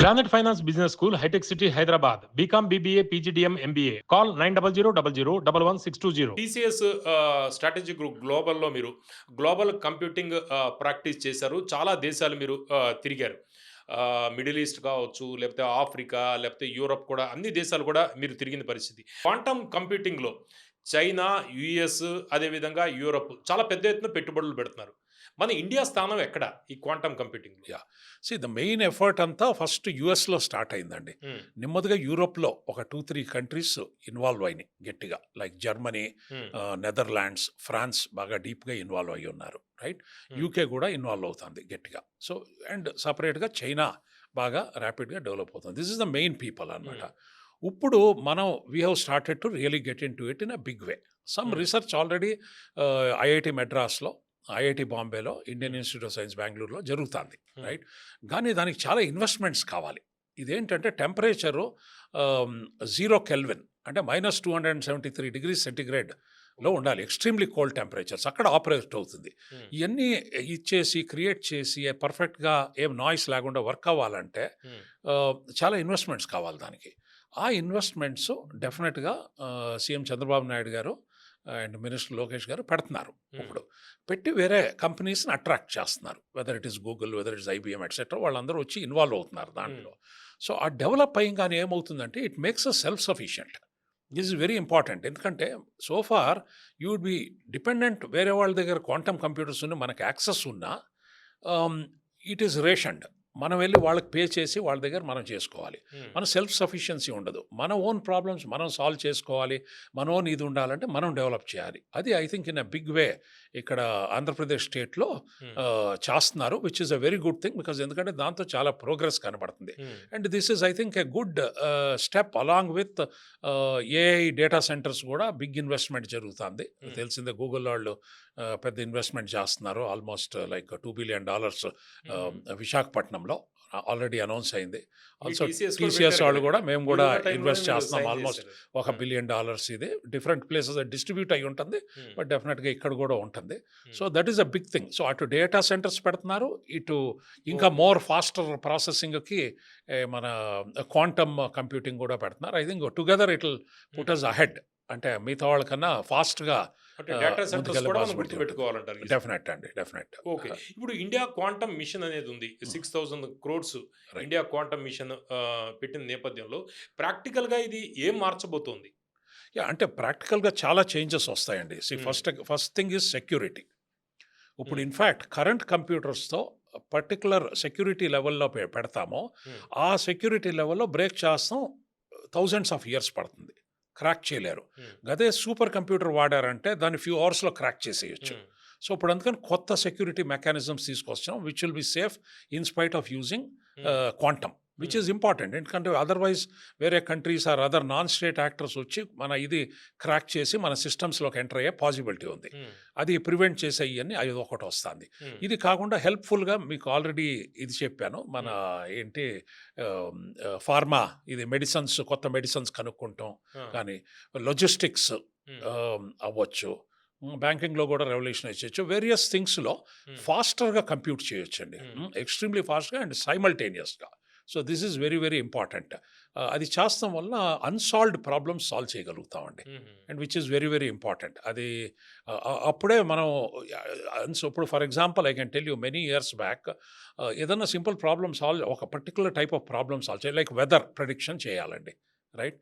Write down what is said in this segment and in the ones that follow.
Granite Finance Business School, High-Tech City, Hyderabad. BCom, BBA, PGDM, MBA. Call 9000 TCS strategy group గ్లోబల్లో మీరు global computing practice చేశారు. చాలా దేశాలు మీరు తిరిగారు. మిడిల్ ఈస్ట్ కావచ్చు, లేకపోతే ఆఫ్రికా, లేకపోతే యూరప్ కూడా అన్ని దేశాలు కూడా మీరు తిరిగిన పరిస్థితి. క్వాంటమ్ కంప్యూటింగ్లో చైనా, యుఎస్, అదేవిధంగా యూరప్ చాలా పెద్ద ఎత్తున పెట్టుబడులు పెడుతున్నారు. మన ఇండియా స్థానం ఎక్కడ ఈ quantum computing? The main effort అంతా ఫస్ట్ యుఎస్లో స్టార్ట్ అయిందండి. నెమ్మదిగా యూరోప్లో ఒక 2-3 కంట్రీస్ ఇన్వాల్వ్ అయినాయి గట్టిగా, లైక్ జర్మనీ, నెదర్లాండ్స్, ఫ్రాన్స్ బాగా డీప్గా ఇన్వాల్వ్ అయ్యి ఉన్నారు, రైట్. యూకే కూడా ఇన్వాల్వ్ అవుతుంది గట్టిగా. సో అండ్ సపరేట్గా చైనా బాగా ర్యాపిడ్గా డెవలప్ అవుతుంది. This is the main people అనమాట. ఇప్పుడు మనం we have started to really get into it in a big way. Some research already IIT మెడ్రాస్లో, ఐఐటి బాంబేలో, ఇండియన్ ఇన్స్టిట్యూట్ ఆఫ్ సైన్స్ బెంగళూరులో జరుగుతుంది, రైట్. కానీ దానికి చాలా ఇన్వెస్ట్మెంట్స్ కావాలి. ఇదేంటంటే టెంపరేచరు 0 కెల్విన్ అంటే -273 degrees సెంటిగ్రేడ్లో ఉండాలి. ఎక్స్ట్రీమ్లీ కోల్డ్ టెంపరేచర్స్ అక్కడ ఆపరేట్ అవుతుంది. ఇవన్నీ ఇచ్చేసి క్రియేట్ చేసి పర్ఫెక్ట్గా ఏం నాయిస్ లేకుండా వర్క్ అవ్వాలంటే చాలా ఇన్వెస్ట్మెంట్స్ కావాలి దానికి. ఆ ఇన్వెస్ట్మెంట్స్ డెఫినెట్గా సీఎం చంద్రబాబు నాయుడు గారు అండ్ మినిస్టర్ లోకేష్ గారు పెడుతున్నారు. ఇప్పుడు పెట్టి వేరే కంపెనీస్ని అట్రాక్ట్ చేస్తున్నారు. Weather it is Google, whether it is IBM etcetera, వాళ్ళందరూ వచ్చి ఇన్వాల్వ్ అవుతున్నారు దాంట్లో. సో ఆ డెవలప్ అయ్యంగానే ఏమవుతుందంటే it makes a self sufficient. This is very important. ఎందుకంటే so far you would be dependent, వేరే వాళ్ళ దగ్గర క్వాంటమ్ కంప్యూటర్స్ ఉన్న మనకు యాక్సెస్ ఉన్నా ఇట్ ఈస్ రేషన్డ్. మనం వెళ్ళి వాళ్ళకి పే చేసి వాళ్ళ దగ్గర మనం చేసుకోవాలి. మన సెల్ఫ్ సఫిషియన్సీ ఉండదు. మన ఓన్ ప్రాబ్లమ్స్ మనం సాల్వ్ చేసుకోవాలి. మన ఓన్ ఇది ఉండాలంటే మనం డెవలప్ చేయాలి. అది I think in a big way ఇక్కడ ఆంధ్రప్రదేశ్ స్టేట్లో చేస్తున్నారు, which is a very good thing. Because ఎందుకంటే దాంతో చాలా ప్రోగ్రెస్ కనబడుతుంది. And this is I think a good step along with AI data centres కూడా బిగ్ ఇన్వెస్ట్మెంట్ జరుగుతుంది. తెలిసిందే గూగుల్ వాళ్ళు పెద్ద ఇన్వెస్ట్మెంట్ చేస్తున్నారు. ఆల్మోస్ట్ లైక్ $2 billion విశాఖపట్నంలో ఆల్రెడీ అనౌన్స్ అయింది. ఆల్సో టీసీఎస్ వాళ్ళు కూడా మేము కూడా ఇన్వెస్ట్ చేస్తున్నాం ఆల్మోస్ట్ $1 billion. ఇది డిఫరెంట్ ప్లేసెస్ డిస్ట్రిబ్యూట్ అయి ఉంటుంది, బట్ డెఫినెట్గా ఇక్కడ కూడా ఉంటుంది. So that is a big thing. So అటు డేటా సెంటర్స్ పెడుతున్నారు, ఇటు ఇంకా మోర్ ఫాస్టర్ ప్రాసెసింగ్కి మన క్వాంటమ్ కంప్యూటింగ్ కూడా పెడుతున్నారు. I think together it will put us ahead. అంటే మిగతా వాళ్ళకన్నా ఫాస్ట్గా పెట్టుకోవాలంటారు. డెఫినెట్ అండి, డెఫినెట్. ఓకే, ఇప్పుడు ఇండియా క్వాంటమ్ మిషన్ అనేది ఉంది. 6,000 crores ఇండియా క్వాంటమ్ మిషన్ పెట్టిన నేపథ్యంలో ప్రాక్టికల్గా ఇది ఏం మార్చబోతోంది? అంటే ప్రాక్టికల్గా చాలా చేంజెస్ వస్తాయండి. First thing is security. ఇప్పుడు ఇన్ఫ్యాక్ట్ కరెంట్ కంప్యూటర్స్తో పర్టికులర్ సెక్యూరిటీ లెవెల్లో పెడతామో ఆ సెక్యూరిటీ లెవెల్లో బ్రేక్ చేస్తాం thousands of years పడుతుంది, క్రాక్ చేయలేరు. అదే సూపర్ కంప్యూటర్ వాడారంటే దాన్ని ఫ్యూ అవర్స్లో క్రాక్ చేసేయచ్చు. సో ఇప్పుడు అందుకని కొత్త సెక్యూరిటీ మెకానిజమ్స్ తీసుకొచ్చాం which will be safe in spite of using quantum, which is important. ఎందుకంటే అదర్వైజ్ వేరే countries or other non state actors వచ్చి మన ఇది క్రాక్ చేసి మన సిస్టమ్స్లోకి ఎంటర్ అయ్యే పాసిబిలిటీ ఉంది. అది ప్రివెంట్ చేసే ఇవన్నీ అది ఒకటి వస్తుంది. ఇది కాకుండా హెల్ప్ఫుల్గా మీకు ఆల్రెడీ ఇది చెప్పాను, మన ఏంటి ఫార్మా, ఇది మెడిసిన్స్, కొత్త మెడిసిన్స్ కనుక్కుంటాం, కానీ లాజిస్టిక్స్ అవ్వచ్చు, బ్యాంకింగ్లో కూడా రెవల్యూషన్ వచ్చేయచ్చు. వేరియస్ థింగ్స్లో ఫాస్టర్గా కంప్యూట్ చేయొచ్చండి, ఎక్స్ట్రీమ్లీ ఫాస్ట్గా అండ్ సైమల్టేనియస్గా. So this is very very important. అది చేస్తాం వల్ల అన్సాల్వ్డ్ ప్రాబ్లమ్స్ సాల్వ్ చేయగలుగుతామండి, and which is very very important. అది అప్పుడే మనం ఇప్పుడు for example I can tell you many years back ఏదన్నా సింపుల్ ప్రాబ్లమ్ సాల్వ్, ఒక particular type of problem solve చేయాలి, లైక్ వెదర్ ప్రెడిక్షన్ చేయాలండి, రైట్.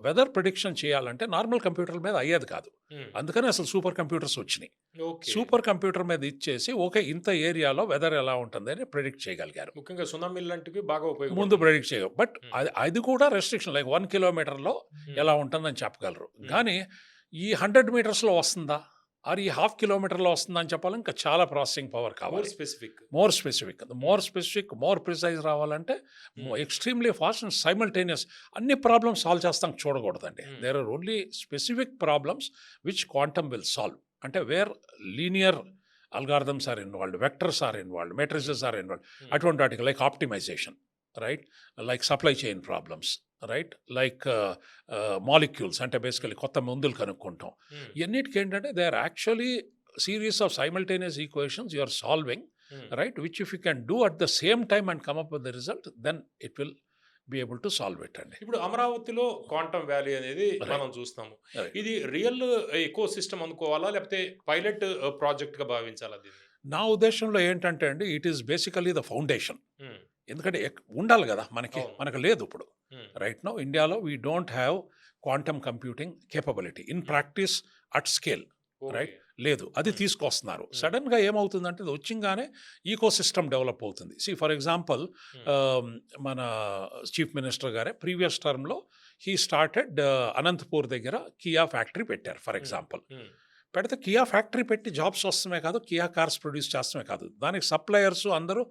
వెదర్ ప్రిడిక్షన్ చేయాలంటే నార్మల్ కంప్యూటర్ మీద అయ్యేది కాదు. అందుకని అసలు సూపర్ కంప్యూటర్స్ వచ్చినాయి. సూపర్ కంప్యూటర్ మీద ఇచ్చేసి ఓకే ఇంత ఏరియాలో వెదర్ ఎలా ఉంటుంది అని ప్రిడిక్ట్ చేయగలిగారు. ముఖ్యంగా సునామీ లాంటివి బాగా ముందు ప్రిడిక్ట్ చేయగలరు, బట్ అది కూడా రెస్ట్రిక్షన్, లైక్ 1 kilometerలో ఎలా ఉంటుందని చెప్పగలరు. కానీ ఈ 100 meters వస్తుందా, ఆర్ ఈ 1/2 kilometerలో వస్తుందని చెప్పాలి, ఇంకా చాలా ప్రాసెసింగ్ పవర్ కావాలి. మోర్ స్పెసిఫిక్ మోర్ ప్రిసైజ్ రావాలంటే ఎక్స్ట్రీమ్లీ ఫాస్ట్ అండ్ సైమల్టేనియస్. అన్ని ప్రాబ్లమ్స్ సాల్వ్ చేస్తాం చూడకూడదండి. There are only specific problems which quantum will solve. అంటే where linear algorithms are involved, vectors are involved, matrices are involved, అటువంటి వాటికి like optimization, right, like supply chain problems, right, like molecules అంటే basically కొత్త మందులు కనుక్కుంటాం. ఇవన్నిటికి ఏంటంటే they are actually series of simultaneous equations you are solving right? Which if you can do at the same time and come up with the result, then it will be able to solve it. And ఇప్పుడు అమరావతిలో quantum valley అనేది right, మనం చూస్తున్నాము. right. ఇది real eco system అనుకోవాలా? లేకపోతే pilot ప్రాజెక్ట్‌గా భావించాలా దీన్ని? నా ఉద్దేశంలో ఏంటంటే అండి, it is basically the foundation. హ్మ్. ఎందుకంటే ఉండాలి కదా మనకి, అవును. మనకు లేదు ఇప్పుడు. హ్మ్. రైట్ నౌ ఇండియాలో we don't have quantum computing capability in practice at scale. Okay. Right, లేదు. అది Hmm. తీసుకొస్తున్నారు. సడన్గా ఏమవుతుందంటే ఇది వచ్చింగానే ఈకో సిస్టమ్ డెవలప్ అవుతుంది. సి ఫర్ ఎగ్జాంపుల్ మన చీఫ్ మినిస్టర్ గారే ప్రీవియస్ టర్మ్లో హీ స్టార్టెడ్ అనంతపూర్ దగ్గర కియా ఫ్యాక్టరీ పెట్టారు ఫర్ ఎగ్జాంపుల్. హ్మ్. పెడితే కియా ఫ్యాక్టరీ పెట్టి జాబ్స్ వస్తమే కాదు, కియా కార్స్ ప్రొడ్యూస్ చేస్తమే కాదు, దానికి సప్లయర్స్ అందరూ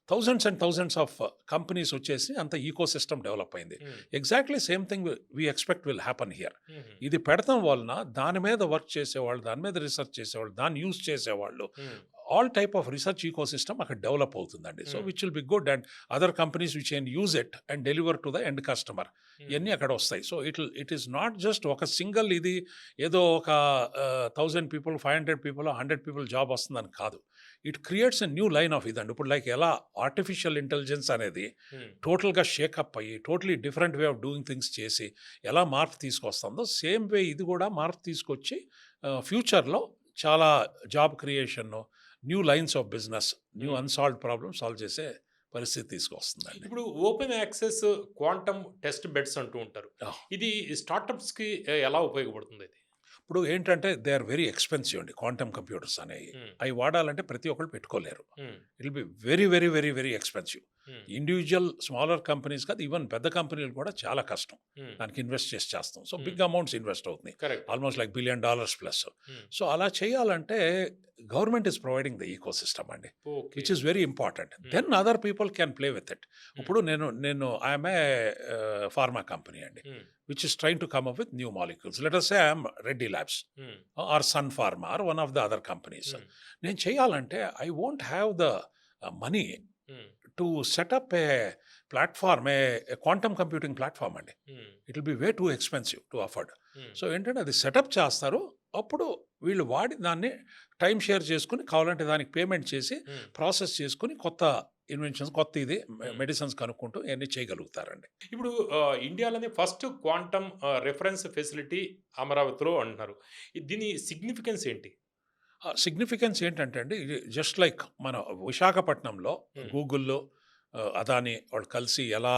thousands and thousands of companies వచ్చేసి అంత ఈకో సిస్టమ్ డెవలప్ అయింది. హ్మ్. Exactly same thing we expect will happen here. హ్మ్. ఇది పెడతాం వలన దాని మీద వర్క్ చేసేవాళ్ళు, దాని మీద రీసెర్చ్ చేసేవాళ్ళు, దాన్ని యూజ్ చేసేవాళ్ళు, hmm. All type of research eco system అక్కడ డెవలప్ అవుతుందండి. So which will be good and other companies which can use it and deliver to the end customer, ఇవన్నీ అక్కడ వస్తాయి. So it is not just ఒక single ఇది ఏదో ఒక 1000 people 500 people 100 people job వస్తుందని కాదు. It creates a new line of ఇదండి. ఇప్పుడు లైక్ ఎలా ఆర్టిఫిషియల్ ఇంటెలిజెన్స్ అనేది హ్మ్. టోటల్గా షేకప్ అయ్యి totally different way of doing things చేసి ఎలా మార్పు తీసుకొస్తుందో సేమ్ వే ఇది కూడా మార్పు తీసుకొచ్చి ఫ్యూచర్లో చాలా job creation, new lines of business, new unsolved problem solve చేసే పరిస్థితి తీసుకొస్తుందండి. ఇప్పుడు open access quantum test beds అంటూ ఉంటారు. ఇది స్టార్టప్స్‌కి ఎలా ఉపయోగపడుతుంది ఇది? ఇప్పుడు ఏంటంటే దే ఆర్ వెరీ ఎక్స్పెన్సివ్ అండి క్వాంటమ్ కంప్యూటర్స్ అనేవి. హ్మ్. అవి వాడాలంటే ప్రతి ఒక్కళ్ళు పెట్టుకోలేరు. హ్మ్. It will be very very very very expensive. హ్మ్. ఇండివిజువల్ స్మాలర్ కంపెనీస్ కాదు, ఈవెన్ పెద్ద కంపెనీలు కూడా చాలా కష్టం హ్మ్. దానికి ఇన్వెస్ట్ చేస్తాం. So Hmm. Big amounts invest అవుతుంది, correct. Almost like $1 billion plus. Hmm. So అలా చేయాలంటే government is providing the eco system అండి, okay. Which is very important. Hmm. Then other people can play with it. ఇప్పుడు నేను I'm a pharma company అండి, హ్మ్. which is trying to come up with new molecules. Let us say I am Reddy Labs హ్మ్. or Sun Pharma or one of the other companies. హ్మ్. నేను చేయాలంటే I won't have the money హ్మ్. to set up a platform, a quantum computing platform అండి. హ్మ్. It will be way too expensive to afford. హ్మ్. So ఏంటంటే అది setup చేస్తారు, అప్పుడు వీళ్ళు వాడి దాన్ని టైం షేర్ చేసుకుని కావాలంటే దానికి పేమెంట్ చేసి హ్మ్. ప్రాసెస్ చేసుకుని కొత్త ఇన్వెన్షన్స్, కొత్త ఇది మెడిసిన్స్ కనుక్కుంటూ ఇవన్నీ చేయగలుగుతారండి. ఇప్పుడు ఇండియాలోనే ఫస్ట్ క్వాంటమ్ రిఫరెన్స్ ఫెసిలిటీ అమరావతిలో అంటున్నారు. దీని సిగ్నిఫికెన్స్ ఏంటి? సిగ్నిఫికెన్స్ ఏంటంటే అండి, ఇది జస్ట్ లైక్ మన విశాఖపట్నంలో Hmm. గూగుల్లో అదాని వాళ్ళు కలిసి ఎలా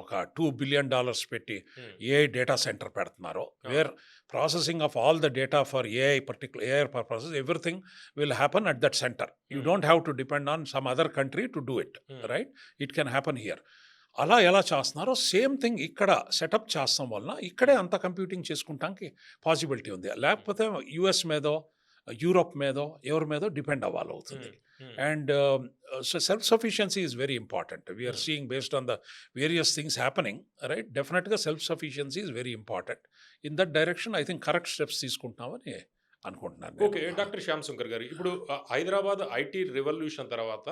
ఒక $2 billion పెట్టి హ్మ్. ఏఐ డేటా సెంటర్ పెడుతున్నారో, where processing of all the data for AI purposes everything will happen at that center. You Hmm. Don't have to depend on some other country to do it, Hmm. Right? It can happen here. అలా ఎలా చేస్తున్నారో same thing ఇక్కడ setup చేస్తాం వలన ఇక్కడే అంత computing చేసుకుంటానికి possibility ఉంది. లేకపోతే యుఎస్ మీదో యూరోప్ మీదో ఎవరి మీదో డిపెండ్ అవ్వాలి అవుతుంది. హ్మ్. హ్మ్. And so self-sufficiency is very important. We are Hmm. seeing based on the various things happening, right? Definitely self-sufficiency is very important. In that direction, I think correct steps తీసుకుంటున్నామని అనుకుంటున్నాను okay. నేను. Doctor Shyam Shankar గారు, ఇప్పుడు Hyderabad IT revolution తర్వాత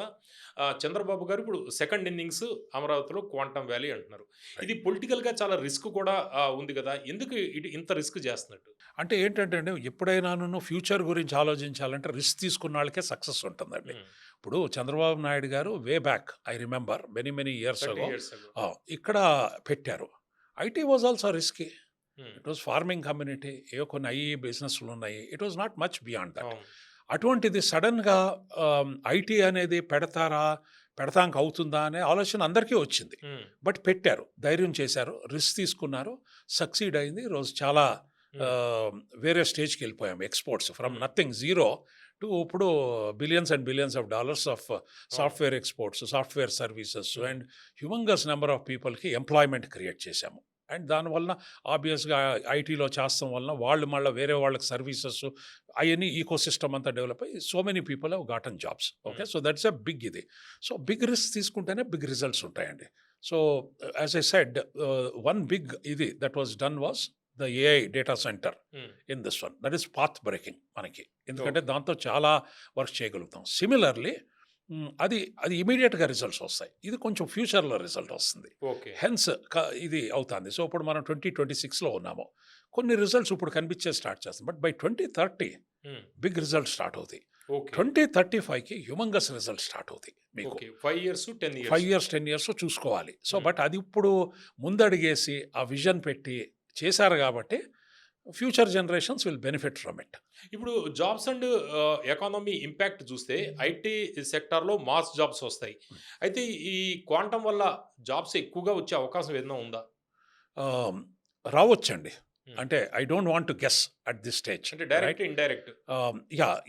చంద్రబాబు గారు ఇప్పుడు second innings అమరావతిలో quantum valley అంటున్నారు. ఇది పొలిటికల్‌గా చాలా రిస్క్ కూడా ఉంది కదా! ఎందుకు ఇంత రిస్క్ చేస్తున్నట్టు? అంటే ఏంటంటే అండి, ఎప్పుడైనాను ఫ్యూచర్ గురించి ఆలోచించాలంటే రిస్క్ తీసుకున్న వాళ్ళకే సక్సెస్ ఉంటుందండి. హ్మ్. ఇప్పుడు చంద్రబాబు నాయుడు గారు way back I remember many years 30 అగో ఇయర్స్ అగో. ఇక్కడ పెట్టారు. IT was also risky. హ్మ్. ఇట్ వాజ్ ఫార్మింగ్ కమ్యూనిటీ, ఏవో కొన్ని బిజినెస్లు ఉన్నాయి. It was not much beyond that. అవును. అటువంటిది సడన్గా ఐటీ అనేది పెడతానికి అవుతుందా అనే ఆలోచన అందరికీ వచ్చింది. హ్మ్. బట్ పెట్టారు, ధైర్యం చేశారు, రిస్క్ తీసుకున్నారు, సక్సీడ్ అయింది. ఈరోజు చాలా వేరే స్టేజ్కి వెళ్ళిపోయాం. Exports from nothing zero to ఇప్పుడు billions and billions of dollars of software exports, software services and humongous number of పీపుల్కి ఎంప్లాయ్మెంట్ క్రియేట్ చేశాము. అండ్ దానివల్ల ఆబ్వియస్గా ఐటీలో చేస్తాం వలన వాళ్ళు మళ్ళీ వేరే వాళ్ళకి సర్వీసెస్ అవన్నీ ఈకో సిస్టమ్ అంతా డెవలప్ అయ్యి so many people have gotten jobs. Okay, so that's a big ఇది. సో బిగ్ రిస్క్ తీసుకుంటేనే బిగ్ రిజల్ట్స్ ఉంటాయండి. So as I said, one big ఇది that was done was the AI data center hmm. In this one. That is path breaking మనకి, ఎందుకంటే దాంతో చాలా work చేయగలుగుతాం. Similarly అది ఇమీడియట్గా రిజల్ట్స్ వస్తాయి, ఇది కొంచెం ఫ్యూచర్లో రిజల్ట్ వస్తుంది. ఓకే. హెన్స్ ఇది అవుతుంది. సో ఇప్పుడు మనం 2026లో ఉన్నాము, కొన్ని రిజల్ట్స్ ఇప్పుడు కనిపించే స్టార్ట్ చేస్తాం, బట్ బై 2030 హ్మ్. బిగ్ రిజల్ట్ స్టార్ట్ అవుతాయి. ఓకే. 2035కి హ్యూమంగస్ రిజల్ట్ స్టార్ట్ అవుతాయి మీకు. Okay. 5 years, 10 5 years. Years 10 years చూసుకోవాలి. సో హ్మ్. బట్ అది ఇప్పుడు ముందడిగేసి ఆ విజన్ పెట్టి చేశారు కాబట్టి future generations will benefit from it. ఇప్పుడు జాబ్స్ అండ్ ఎకానమీ ఇంపాక్ట్ చూస్తే ఐటీ సెక్టార్‌లో మాస్ జాబ్స్ వస్తాయి. అయితే ఈ క్వాంటమ్ వల్ల జాబ్స్ ఎక్కువగా వచ్చే అవకాశం ఏదైనా ఉందా? ఆహ్, రావచ్చండి. హ్మ్. అంటే I don't want to guess at this stage. అంటే డైరెక్ట్, రైట్? ఇండైరెక్ట్.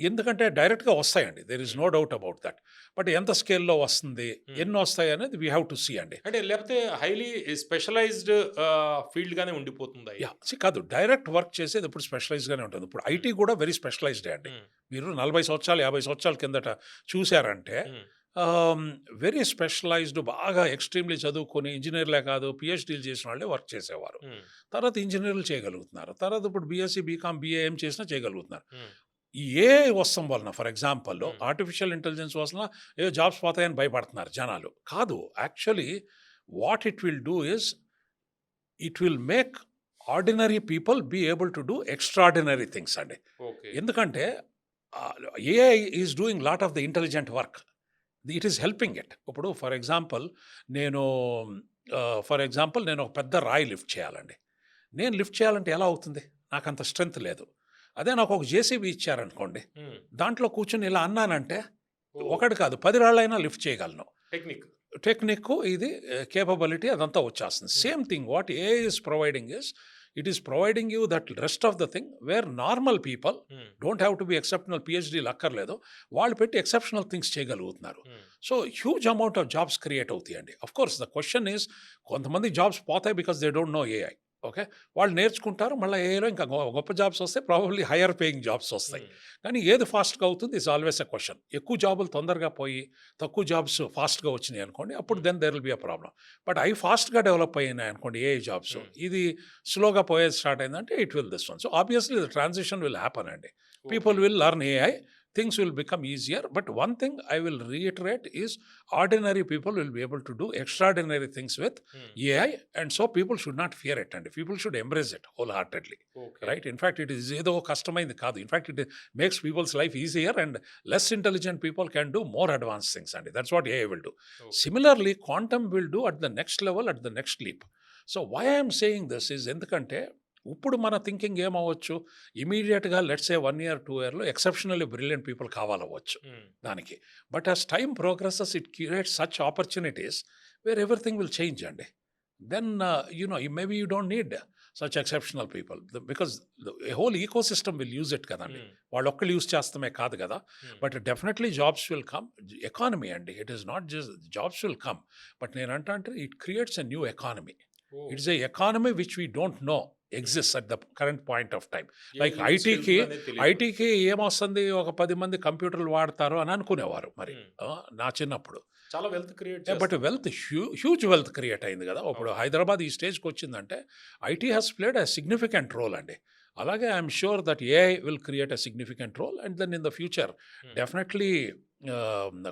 ఎందుకంటే డైరెక్ట్‌గా వస్తాయండి. There is hmm. No doubt about that. But ఎంత స్కేల్‌లో వస్తుంది? హ్మ్. ఎన్నొస్తాయి అనేది వి హావ్ టు సీ అండి. అంటే లేపోతే హైలీ స్పెషలైజ్డ్ ఫీల్డ్‌గానే ఉండిపోతుందా ఇది? కాదు, డైరెక్ట్ వర్క్ చేసేది ఇప్పుడు స్పెషలైజ్డ్‌గానే ఉంటుంది. ఇప్పుడు హ్మ్. ఐటీ కూడా వెరీ స్పెషలైజ్డే అండి. హ్మ్. మీరు 40 సంవత్సరాలు, 50 సంవత్సరాల కిందట చూసారంటే హ్మ్. వెరీ స్పెషలైజ్డ్ బాగా ఎక్స్‌ట్రీమ్‌లీ చదువుకొని ఇంజినీర్‌లే కాదు పీహెచ్‌డీలు చేసిన వాళ్ళే వర్క్ చేసేవారు. హ్మ్. తర్వాత ఇంజినీర్‌లు చేయగలుగుతున్నారు. తర్వాత ఇప్పుడు బీఎస్సీ, బీకామ్, బీఏ ఏం చేసినా చేయగలుగుతున్నారు. హ్మ్. ఈ ఏఐ వస్తం వలన for example hmm. Artificial intelligence వలన ఏదో జాబ్స్ పోతాయని భయపడుతున్నారు జనాలు. కాదు, actually what it will do is it will make ordinary people be able to do extraordinary things అండి. ఓకే. ఎందుకంటే AI is doing lot of the intelligent work. It is helping it. ఇప్పుడు నేను నేను ఒక పెద్ద రాయి లిఫ్ట్ చేయాలండి. నేను లిఫ్ట్ చేయాలంటే ఎలా అవుతుంది? నాకంత స్ట్రెంత్ లేదు. అదే నాకు ఒక జేసీబీ ఇచ్చారనుకోండి, హ్మ్. దాంట్లో కూర్చొని ఇలా అన్నానంటే ఓహ్! ఒకటి కాదు 10 రాళ్ళైనా లిఫ్ట్ చేయగలను. టెక్నిక్. టెక్నిక్కు ఇది కేపబిలిటీ అదంతా వచ్చేస్తుంది. Hmm. Same thing what AI is providing is it is providing you that rest of the thing where normal people hmm. Don't have to be exceptional పీహెచ్‌డీలు అక్కర్లేదు. వాళ్ళు పెట్టి ఎక్సెప్షనల్ థింగ్స్ చేయగలుగుతున్నారు. Hmm. So huge amount of jobs create అవుతాయండి. Of course the question is కొంతమంది jobs పోతాయి because they don't know AI. Okay. వాళ్ళు నేర్చుకుంటారు. మళ్ళీ ఏఐలో ఇంకా గొప్ప జాబ్స్ వస్తాయి. ప్రాబబ్లీ హైయర్ పేయింగ్ జాబ్స్ వస్తాయి. హ్మ్. కానీ ఏది ఫాస్ట్‌గా అవుతుంది ఈస్ ఆల్వేస్ ఎ క్వెషన్. ఎక్కువ జాబులు తొందరగా పోయి, తక్కువ జాబ్స్ ఫాస్ట్‌గా వచ్చినాయి అనుకోండి. అప్పుడు hmm. Then there will be a problem. But అయి ఫాస్ట్‌గా డెవలప్ అయినాయి అనుకోండి ఏఐ జాబ్స్. హ్మ్. ఇది స్లోగా పోయేది స్టార్ట్ అయిందంటే it will this one. So obviously the transition will happen అండి. Okay. People will learn AI. Things will become easier. But one thing I will reiterate is ordinary people will be able to do extraordinary things with hmm. AI. And so people should not fear it అండి. People should embrace it wholeheartedly. Okay. Right? In fact it is ఏదో కష్టమైంది కాదు. In fact it makes people's life easier and less intelligent people can do more advanced things and that's what AI will do. Okay. Similarly, quantum will do at the next level, at the next leap. So why I am saying this is ఎందుకంటే ఇప్పుడు మన thinking ఏమవ్వచ్చు, ఇమీడియట్‌గా let's say 1 year, 2 ఇయర్‌లో exceptionally brilliant people కావాలవ్వచ్చు hmm. దానికి. But as time progresses it creates such opportunities where everything will change అండి. Then maybe you don't need such exceptional people because whole ecosystem will use it కదండి. Hmm. వాళ్ళొక్కళ్ళు use చేస్తమే కాదు కదా. Hmm. But definitely jobs will come. Economy అండి, it is not just jobs will come. But నేను అంటే it creates a new economy. Oh! It's a economy which we don't know exist at the current point of time. Like ఏ ఐటీకి తీసుకెళ్తుందనేది తెలీదు. ఐటీకి ఏమొస్తుంది, ఒక 10 మంది కంప్యూటర్లు వాడతారు అని అనుకునేవారు మరి. హ్మ్. నా చిన్నప్పుడు. చాలా వెల్త్ క్రియేట్ బట్ చేస్తుంది. వెల్త్ హ్యూజ్ వెల్త్ క్రియేట్ అయింది కదా. ఇప్పుడు అవును. హైదరాబాద్ ఈ స్టేజ్కి వచ్చిందంటే IT has played a significant role అండి. అలాగే I'm sure that AI will create a significant role and then in the future hmm. Definitely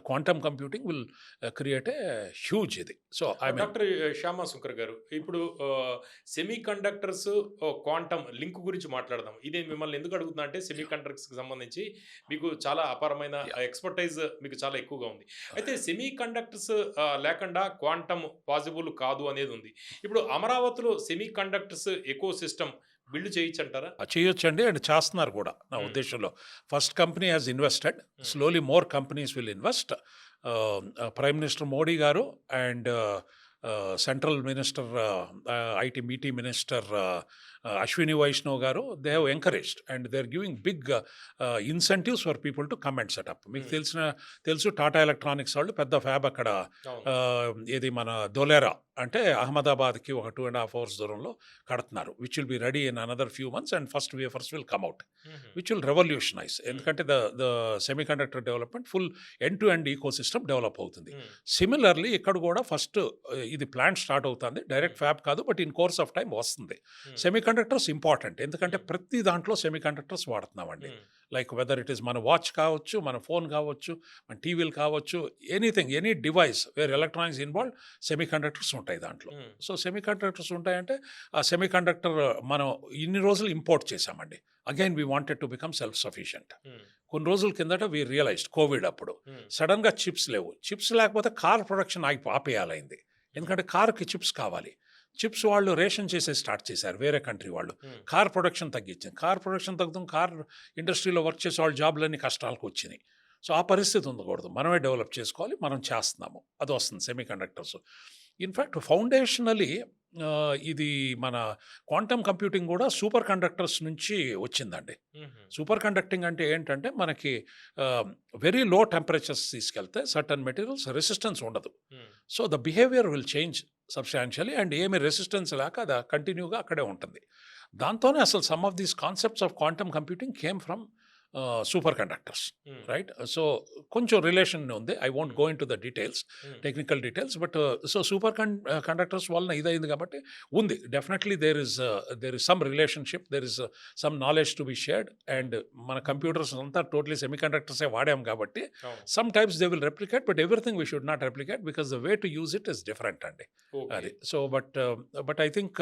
quantum computing will create a huge ఇది. So I mean doctor Shyama Sunkar garu, ఇప్పుడు semi conductors, quantum link గురించి మాట్లాడదాం. ఇది మిమ్మల్ని ఎందుకు అడుగుతున్నా అంటే సెమీ కండక్టర్స్‌కి సంబంధించి మీకు చాలా అపారమైన ఎక్స్‌పర్టైజ్ మీకు చాలా ఎక్కువగా ఉంది. అయితే సెమీ కండక్టర్స్ లేకుండా క్వాంటమ్ పాసిబుల్ కాదు అనేది ఉంది. ఇప్పుడు అమరావతిలో సెమీ కండక్టర్స్ ఎకోసిస్టమ్ బిల్డ్ చేయొచ్చంటారా? చేయొచ్చండి అండ్ చేస్తున్నారు కూడా నా హ్మ్. ఉద్దేశంలో. First company has invested. Hmm. Slowly more companies will invest. Prime minister Modi garu and central minister IT MeitY minister Ashwini Vaishnaw garu they have encouraged and they are giving big incentives for people to come and setup. మీకు hmm. తెలుసు Tata electronics వాళ్ళు పెద్ద fab అక్కడ అవును. ఏది మన ధోలేరా అంటే అహ్మదాబాద్కి ఒక 2.5 అవర్స్ దూరంలో కడుతున్నారు. Which will be ready in another few months and first wafers will come out హుహు. Which will revolutionize. హ్మ్. ఎందుకంటే the semi conductor development full end to end eco system develop అవుతుంది. హ్మ్. సిమిలర్లీ ఇక్కడ కూడా first ఇది plant start అవుతుంది. Direct hmm. Fab కాదు but in course of time వస్తుంది. Hmm. Semi conductors important ఎందుకంటే హ్మ్. ప్రతి దాంట్లో సెమీ కండక్టర్స్ వాడుతున్నామండి. Hmm. Like weather it is మన వాచ్ కావచ్చు, మన ఫోన్ కావచ్చు, మన టీవీలు కావచ్చు, anything, any device where electronics involve, semi conductors ఉంటాయి దాంట్లో. హ్మ్. సో సెమీ కండక్టర్స్ ఉంటాయంటే ఆ సెమీ కండక్టర్ మనం ఇన్ని రోజులు ఇంపోర్ట్ చేసామండి. Again we wanted to become self sufficient. హ్మ్. కొన్ని రోజుల కిందట వీ రియలైజ్డ్ కోవిడ్ అప్పుడు హ్మ్. సడన్గా చిప్స్ లేవు. చిప్స్ లేకపోతే కార్ ప్రొడక్షన్ ఆపేయాలైంది. ఎందుకంటే కార్కి చిప్స్ కావాలి. చిప్స్ వాళ్ళు రేషన్ చేసే స్టార్ట్ చేశారు వేరే కంట్రీ వాళ్ళు. హ్మ్. కార్ ప్రొడక్షన్ తగ్గించింది. కార్ ప్రొడక్షన్ తగ్గుతుంది, కార్ ఇండస్ట్రీలో వర్క్ చేసే వాళ్ళ జాబ్లన్నీ కష్టాలకు వచ్చినాయి. సో ఆ పరిస్థితి ఉండకూడదు. మనమే డెవలప్ చేసుకోవాలి. మనం చేస్తున్నాము. అది వస్తుంది సెమీ కండక్టర్స్. ఇన్ఫ్యాక్ట్ ఫౌండేషనలీ ఇది మన క్వాంటమ్ కంప్యూటింగ్ కూడా సూపర్ కండక్టర్స్ నుంచి వచ్చిందండి. హుహు. సూపర్ కండక్టింగ్ అంటే ఏంటంటే మనకి వెరీ లో టెంపరేచర్స్ తీసుకెళ్తే సర్టన్ మెటీరియల్స్ రెసిస్టెన్స్ ఉండదు. Hmm. So the behaviour will change substantially and ఏమి రెసిస్టెన్స్ లేక అది కంటిన్యూగా అక్కడే ఉంటుంది. దాంతోనే అసలు some of these concepts of quantum computing came from super conductors, hmm. Right? So కొంచెం రిలేషన్ ఉంది. I won't hmm. Go in to the details, hmm. Technical details, but so super conductors వలన ఇదైంది కాబట్టి ఉంది. Definitely there is some relationship, there is some knowledge to be shared. And మన computers అంతా totally semi కండక్టర్సే వాడాం కాబట్టి అవును. Some times they will replicate, but everything we should not replicate because the way to use it is different అండి. Okay. అది. So but I think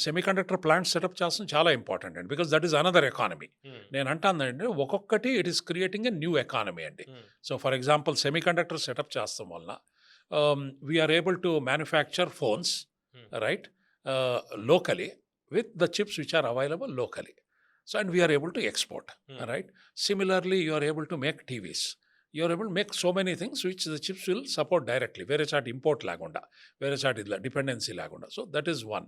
semi conductor plant setup చేస్తాం చాలా important అండి, because that is another economy. హ్మ్. నేను అంటానండి ఒక్కొక్కటి it is creating a new economy అండి. హ్మ్. So for example semi conductor setup చేస్తాం వలన we are able to manufacture phones, Hmm. Right, locally with the chips which are available locally. So and we are able to export, Hmm. right? Similarly, you are able to make TVs. You are able to make so many things which the chips will support directly. వేరే chat import లేకుండా, వేరే chat ఇది dependency లేకుండా. So that is one.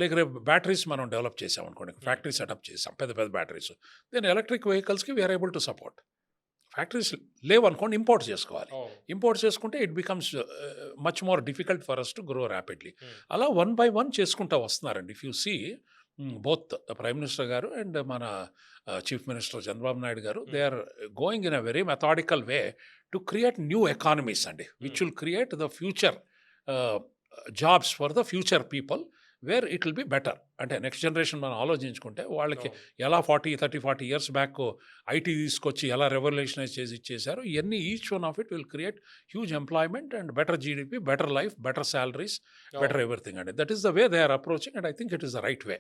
Like రేపు batteries మనం develop చేసాం అనుకోండి, factory setup చేసాం పెద్ద పెద్ద బ్యాటరీస్. దెన్ ఎలక్ట్రిక్ వెహికల్స్కి we're able to support. Factories లేవు అనుకోండి, ఇంపోర్ట్ చేసుకోవాలి. అవును. ఇంపోర్ట్ చేసుకుంటే it becomes much more difficult for us to grow rapidly. Hmm. అలా వన్ బై వన్ చేసుకుంటూ వస్తున్నారండి. If you see both prime minister garu and మన chief minister Chandrababu Naidu garu, they are going in a very methodical way to create new economies అండి, which will create the future jobs for the future people, where it will be better. అంటే next generation మనం ఆలోచించుకుంటే వాళ్ళకి అవును. ఎలా 40 years back IT తీసుకొచ్చి ఎలా revolutionise చేసి ఇచ్చేశారు, ఇవన్నీ each one of it will create huge employment and better GDP, better life, better salaries, better everything అండి. That is the way they are approaching and I think it is the right way.